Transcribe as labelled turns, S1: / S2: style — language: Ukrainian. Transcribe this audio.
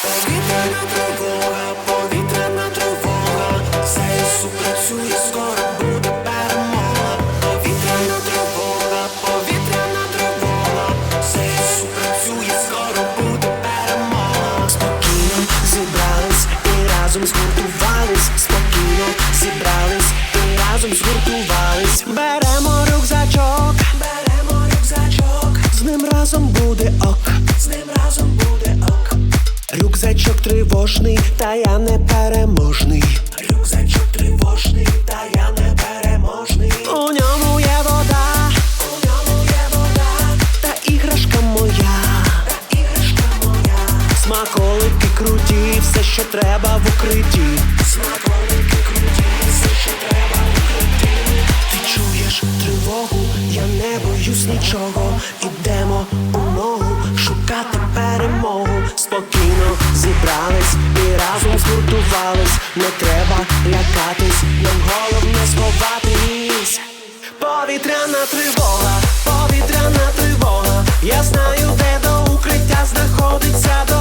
S1: Повітряна тривога, повітряна тривога, ЗСУ працює, скоро буде перемога. Повітряна тривога, повітряна тривога, ЗСУ працює, скоро буде перемога. Спокійно зібрались і разом згуртувались. Спокійно зібрались і разом згуртувались. Беремо рюкзачок, з ним разом буде ок, з ним разом буде ок. Рюкзачок тривожний, та я непереможний. Рюкзачок тривожний, та я непереможний. У ньому є вода, та іграшка моя, смаколики круті, все, що треба в укритті. Смаколики круті, все, що треба в укритті. Ти чуєш тривогу, я не боюсь нічого. Ідемо у ногу шукати перемогу. Спокійно зібрались і разом згуртувались. Не треба лякатись, нам головне сховатись. Повітряна тривога, повітряна тривога, я знаю, де до укриття знаходиться дорога.